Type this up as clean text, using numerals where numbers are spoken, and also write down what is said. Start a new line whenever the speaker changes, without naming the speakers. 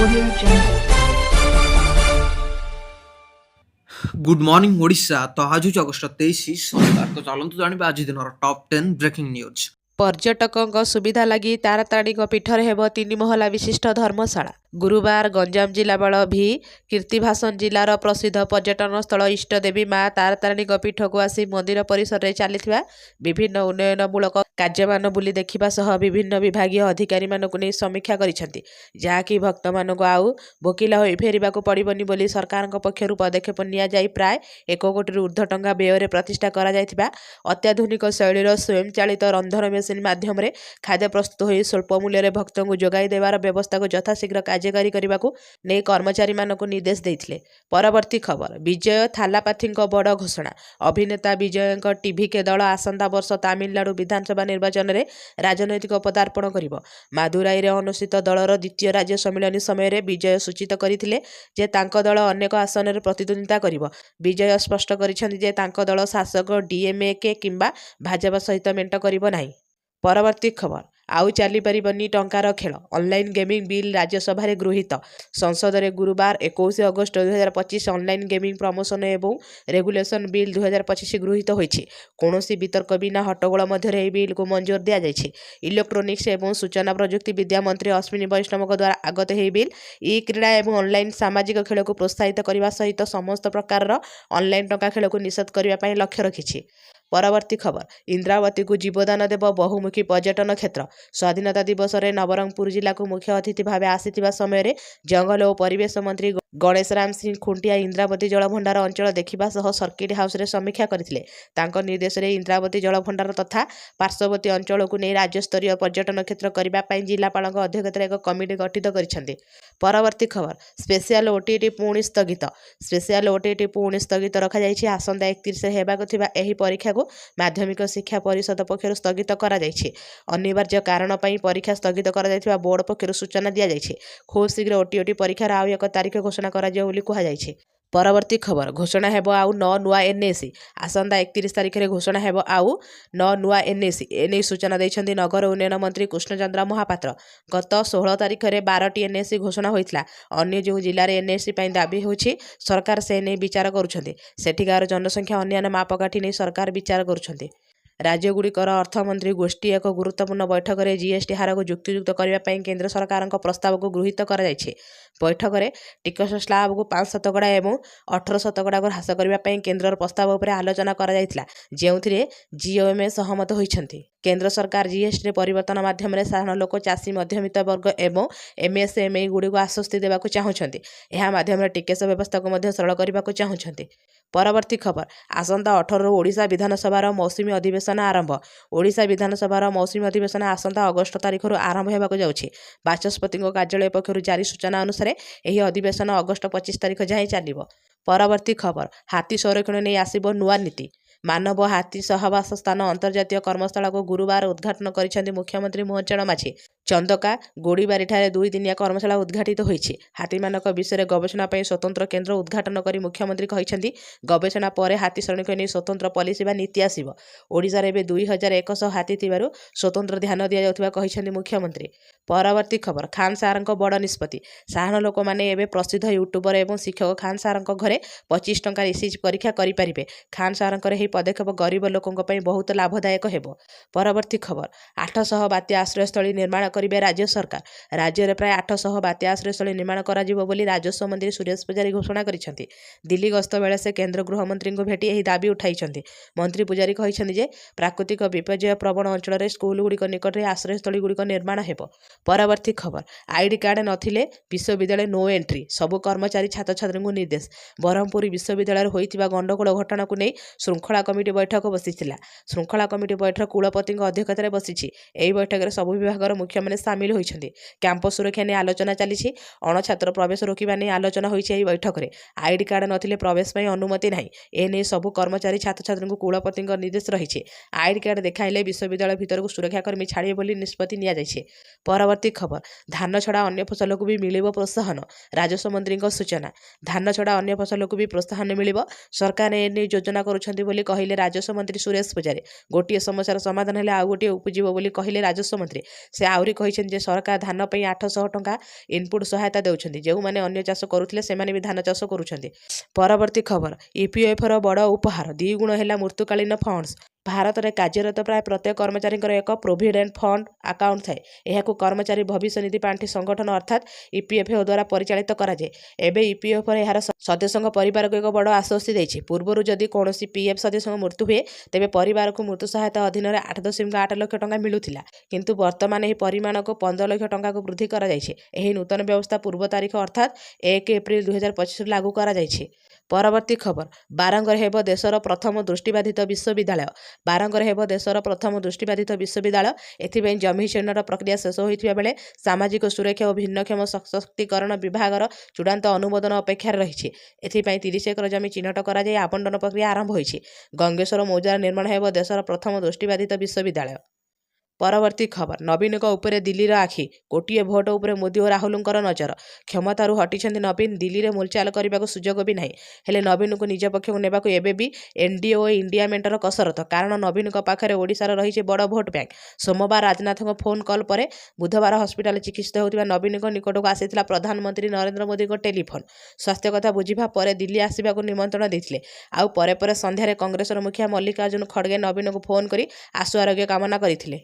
Audio Jungle.
Good morning Odisha तो आज हूँ अगस्ट 23 शनिवार तो चलतु जानवे आज दिन टॉप 10 ब्रेकिंग न्यूज।
पर्यटकों सुविधा लगी तारातारिणी पीठर हेब 3 महला विशिष्ट धर्मशाला। गुरुवार गंजाम जिलापाल भी कीर्तिभासन जिलार प्रसिद्ध पर्यटन स्थल इष्टदेवी माँ तारातारिणी पीठ को आसी मंदिर परिसर में चली विभिन्न उन्नयनमूलक कार्यमान बुली देखा सह विभिन्न विभागीय अधिकारी मानक नहीं समीक्षा करिसेंती, जहाँकि भक्त मानक आउ भोकिला होई फेरिबाकू पड़िबनी बोली सरकार पक्षर पदक्षेप नियाजाई प्राय 1 कोटी ऊर्ध्व टंका व्यय प्रतिष्ठा करा जायथिबा अत्याधुनिक शैलीर स्वयं चालित रंधन मेसिन माध्यम खाद्य प्रस्तुत हो स्वल्प मूल्य भक्त को जोगाई देवार व्यवस्था को यथाशीघ्र कार्यकारी करने को नहीं कर्मचारी मानक निर्देश देते। परवर्ती खबर विजय थालापाथी बड़ घोषणा। अभिनेता विजय टीवी के दल आसंता वर्ष तमिलनाडु विधानसभा निर्वाचन में राजनैतिक पदार्पण कर मादुराई में अनुष्ठित दलर द्वितीय राज्य सम्मेलन समय विजय सूचित करते जे तांको दल अनेक आसन में प्रतिद्वंदिता कर। विजय स्पष्ट करिसेंति दल शासक डीएमके किंबा भाजपा सहित मेंट करिबो नाही। परवर्ती खबर आउ चली पारिबनी टंकार खेल। ऑनलाइन गेमिंग बिल राज्यसभा गृहीत। संसद में गुरुवार 21 अगस्ट 2025 ऑनलाइन गेमिंग प्रमोशन एवं रेगुलेशन बिल 2025 गृहीत होईछि। कौनसी वितर्क बिना हट्टगोल मध्य यह बिल को मंजूर दिया जायछि। इलेक्ट्रोनिक्स एवं सूचना प्रजुक्ति विद्या मंत्री अश्विनी वैष्णव द्वारा आगत यह बिल ई क्रीड़ा एवं ऑनलाइन सामाजिक खेल को प्रोत्साहित करने सहित समस्त प्रकार ऑनलाइन टंका खेल को निषेध करने लक्ष्य रखिछि। परवर्ती खबर इंद्रावती को जीवदान देव बहुमुखी पर्यटन क्षेत्र। स्वाधीनता दिवस में नवरंगपुर जिला को मुख्य अतिथि भाव आसीथिबा समय जंगल और परिवेश मंत्री गणेश राम सिंह खुंटिया इंद्रावती जलभंडार अंचल देखा सह सर्किट हाउस रे समीक्षा करथिले। तांको निर्देश में इंद्रावती जलभंडार तथा पार्श्ववर्ती अंचल को नहीं राज्यस्तरीय पर्यटन क्षेत्र करने जिलापाल अध्यक्षतार एक कमिटी गठित करिसेंति। परवर्ती खबर स्पेशल ओटीटी पुणी स्थगित। स्पेशल ओटीटी पुणी स्थगित रखा जायछि। आसंता 31 हेबाक थिबा एही परीक्षा को माध्यमिक शिक्षा परिषद पक्षर स्थगित करा जायछि। अनिवार्य कारण पई परीक्षा स्थगित करा जायथिबा बोर्ड पक्षर सूचना दिया जायछि। खूब शीघ्र ओटीटी परीक्षार आउ एक तारीख घोषणा करा जाय बोली कहा जायछि। परवर्ती खबर घोषणा हेब आउ 9 नुआ एनएसी। आसंता 31 तारिख में घोषणा हेब आउ 9 नुआ एनएसी। एने सूचना देइछन्ति नगर उन्नयन मंत्री कृष्णचंद्र महापात्र। गत 16 तारिख में 12टी एनएसी घोषणा होइतला। अन्य जो जिले में एनएसी पई दाबी होछि सरकार से नहीं विचार करुछन्ति। सेठिकार जनसंख्या अन्य मापकाठी नहीं सरकार विचार करुछन्ति। राज्यगुड़िकर अर्थमंत्री गोष्ठी एक गुरुत्वपूर्ण बैठक में जीएसटी हार को युक्तियुक्त करने केंद्र सरकार प्रस्ताव को गृहीत कर बैठक में टिकस स्लाब को 5% एवं 18% को ह्रास करने केंद्र प्रस्ताव उपर आलोचना जो जीओएमए सहमत होइछन्ति। केंद्र सरकार जीएसटी परिवर्तन माध्यम साधारण लोक चाषी मध्यमित वर्ग एवं एमएसएमई गुड़ी को आश्वस्ति देवाक चाहूँगी। यह माध्यम टिकेस व्यवस्था को सरल करने को चाहूँगी। परवर्ती खबर आसंता 18 ओडिशा विधानसभा मौसुमी अधिवेशन आरंभ। ओडिशा विधानसभा मौसुमी अधिवेशन आसंता अगस्ट तारिख आरंभ होगा जाउछि। बाचस्पति कार्यालय पक्षर जारी सूचना अनुसार यह अधिवेशन अगस्ट 25 तारिख जाए चलिब। परवर्ती खबर हाथी संरक्षण नहीं आसिब नुआ नीति। मानव हाथी सहवास स्थान अंतर्जातीय कर्मशाला को गुरुवार उद्घाटन करिसेंति मुख्यमंत्री मोहन माझी। चंदका गोड़ीबारी 2 दिनिया कर्मशाला उद्घाटित होइछि। हाथी मानक विषय गवेषणा पर स्वतंत्र केन्द्र उद्घाटन करी मुख्यमंत्री कहिसेंति गवेषणा पर हाथी संरक्षण नहीं स्वतंत्र पॉलिसी बा नीति आसिब। ओडिशा रे 2100 हाथी थिबारु स्वतंत्र ध्यान दिया जाउथिबा कहिसेंति मुख्यमंत्री। परवर्ती खबर खान सार बड़ निष्पत्ति। साधारण लोक मैंने एवं प्रसिद्ध यूट्यूबर एवं शिक्षक खान सार घरे 25 टंका रिसीज परीक्षा करें। खान सार पदक्षेप गरीब लोकों बहुत लाभदायक हेब। परवर्ती खबर 800 बात्या आश्रयस्थली निर्माण करेंगे राज्य सरकार। राज्य में प्राय 800 बात्या आश्रयस्थली निर्माण कर राजस्व मंत्री सुरेश पुजारी घोषणा करिसेंति। दिल्ली गस्त बेले से केंद्र गृहमंत्री को भेटी यह दाबी उठाई। मंत्री पुजारी कहिसेंति प्राकृतिक विपर्यय प्रवण अंचल में स्कूल गुड़िक निकट में आश्रयस्थली गुड़िक निर्माण हेब। परवर्ती खबर आईडी कार्ड नथिले विश्वविद्यालय नो एंट्री। सबु कर्मचारी छात्र छात्री को निर्देश। ब्रह्मपुर विश्वविद्यालय होइतिबा गंडगोल घटना को नहीं श्रृंखला कमिटी बैठक बसीथिला। श्रृंखला कमिटी बैठक कुलपति अध्यक्षतार बसी। यह बैठक में सबु विभाग मुख्य मैंने सामिल होइछन्ति। कैंपस सुरक्षा नहीं आलोचना चली। अणछात्र प्रवेश रोकवा नहीं आलोचना होइछि। बैठक में आईडी कार्ड नथिले प्रवेश में अनुमति नहीं। एने सबु कर्मचारी छात्र छात्री को कुलपति निर्देश रही। आईडी कार्ड देखाइले विश्वविद्यालय भीतर को सुरक्षाकर्मी छाड़े बोली निष्पत्ति निया जायछि। परवर्ती खबर धान छड़ा अन्य फसल को भी मिलिब प्रोत्साहन। राजस्व मंत्री सूचना धान छड़ा अन्य फसल को भी प्रोत्साहन मिलिब। सरकार एने योजना करुछन्ति बोली कहिले राजस्व मंत्री सुरेश पुजारी। गोटे समस्यार समाधान हेले आउ गोटे उपजिब बोली कहिले राजस्व मंत्री। से आहुरी କହିଛନ୍ତି ଯେ ସରକାର ଧାନ ପାଇଁ 800 ଟଙ୍କା ଇନପୁଟ ସହାୟତା ଦେଉଛନ୍ତି। ଯେଉଁମାନେ ଅନ୍ୟ ଚାଷ କରୁଥିଲେ ସେମାନେ ବି ଧାନ ଚାଷ କରୁଛନ୍ତି। ପରବର୍ତ୍ତୀ ଖବର, ଇପିଏଫ୍ର ବଡ଼ ଉପହାର, 2 ଗୁଣ ହେଲା ମୃତ୍ୟୁକାଳୀନ ଫଣ୍ଡସ୍। ଭାରତରେ କାର୍ଯ୍ୟରତ ପ୍ରାୟ ପ୍ରତ୍ୟେକ କର୍ମଚାରୀଙ୍କର ଏକ ପ୍ରୋଭିଡେଣ୍ଟ ଫଣ୍ଡ ଆକାଉଣ୍ଟ ଥାଏ। ଏହାକୁ କର୍ମଚାରୀ ଭବିଷ୍ୟ ନିଧି ପାଣ୍ଠି ସଂଗଠନ ଅର୍ଥାତ୍ ଇପିଏଫ୍ଓ ଦ୍ୱାରା ପରିଚାଳିତ କରାଯାଏ। ଏବେ ଇପିଏଫ୍ରେ ଏହାର ସଦସ୍ୟଙ୍କ ପରିବାରକୁ ଏକ ବଡ଼ ଆଶ୍ୱସ୍ତି ଦେଇଛି। ପୂର୍ବରୁ ଯଦି କୌଣସି ପିଏଫ୍ ସଦସ୍ୟଙ୍କ ମୃତ୍ୟୁ ହୁଏ ତେବେ ପରିବାରକୁ ମୃତ୍ୟୁ ସହାୟତା ଅଧୀନରେ 8.8 ଲକ୍ଷ ଟଙ୍କା ମିଳୁଥିଲା, କିନ୍ତୁ ବର୍ତ୍ତମାନ ଏହି ପରିମାଣକୁ 15 ଲକ୍ଷ ଟଙ୍କାକୁ ବୃଦ୍ଧି କରାଯାଇଛି। ଏହି ନୂତନ ବ୍ୟବସ୍ଥା ପୂର୍ବ ତାରିଖ ଅର୍ଥାତ୍ 1 ଏପ୍ରିଲ 2025 ଲାଗୁ କରାଯାଇଛି। ପରବର୍ତ୍ତୀ ଖବର, ବାରଙ୍ଗରେ ହେବ ଦେଶର ପ୍ରଥମ ଦୃଷ୍ଟିବାଧିତ ବିଶ୍ୱବିଦ୍ୟାଳୟ। ବାରଙ୍ଗରେ ହେବ ଦେଶର ପ୍ରଥମ ଦୃଷ୍ଟିବାଧିତ ବିଶ୍ୱବିଦ୍ୟାଳୟ। ଏଥିପାଇଁ ଜମି ଚିହ୍ନଟ ପ୍ରକ୍ରିୟା ଶେଷ ହୋଇଥିବା ବେଳେ ସାମାଜିକ ସୁରକ୍ଷା ଓ ଭିନ୍ନକ୍ଷମ ସଶକ୍ତିକରଣ ବିଭାଗର ଚୂଡ଼ାନ୍ତ ଅନୁମୋଦନ ଅପେକ୍ଷାରେ ରହିଛି। ଏଥିପାଇଁ 30 ଏକର ଜମି ଚିହ୍ନଟ କରାଯାଇ ଆବଣ୍ଟନ ପ୍ରକ୍ରିୟା ଆରମ୍ଭ ହୋଇଛି। ଗଙ୍ଗେଶ୍ୱର ମୌଜାରେ ନିର୍ମାଣ ହେବ ଦେଶର ପ୍ରଥମ ଦୃଷ୍ଟିବାଧିତ ବିଶ୍ୱବିଦ୍ୟାଳୟ। ପରବର୍ତ୍ତୀ ଖବର, ନବୀନଙ୍କ ଉପରେ ଦିଲ୍ଲୀର ଆଖି, ଗୋଟିଏ ଭୋଟ ଉପରେ ମୋଦି ଓ ରାହୁଲଙ୍କର ନଜର। କ୍ଷମତାରୁ ହଟିଛନ୍ତି ନବୀନ, ଦିଲ୍ଲୀରେ ମୁଲଚାଲ କରିବାକୁ ସୁଯୋଗ ବି ନାହିଁ। ହେଲେ ନବୀନଙ୍କୁ ନିଜ ପକ୍ଷକୁ ନେବାକୁ ଏବେ ବି ଏନ୍ଡିଏ ଓ ଇଣ୍ଡିଆ ମେଣ୍ଟର କସରତ। କାରଣ ନବୀନଙ୍କ ପାଖରେ ଓଡ଼ିଶାର ରହିଛି ବଡ଼ ଭୋଟ ବ୍ୟାଙ୍କ। ସୋମବାର ରାଜନାଥଙ୍କ ଫୋନ୍ କଲ୍ ପରେ ବୁଧବାର ହସ୍ପିଟାଲରେ ଚିକିତ୍ସିତ ହେଉଥିବା ନବୀନଙ୍କ ନିକଟକୁ ଆସିଥିଲା ପ୍ରଧାନମନ୍ତ୍ରୀ ନରେନ୍ଦ୍ର ମୋଦିଙ୍କ ଟେଲିଫୋନ୍। ସ୍ୱାସ୍ଥ୍ୟ କଥା ବୁଝିବା ପରେ ଦିଲ୍ଲୀ ଆସିବାକୁ ନିମନ୍ତ୍ରଣ ଦେଇଥିଲେ। ଆଉ ପରେ ସନ୍ଧ୍ୟାରେ କଂଗ୍ରେସର ମୁଖିଆ ମଲ୍ଲିକାର୍ଜୁନ ଖଡଗେ ନବୀନଙ୍କୁ ଫୋନ୍ କରି ଆଶୁ ଆରୋଗ୍ୟ କାମନା କରିଥିଲେ।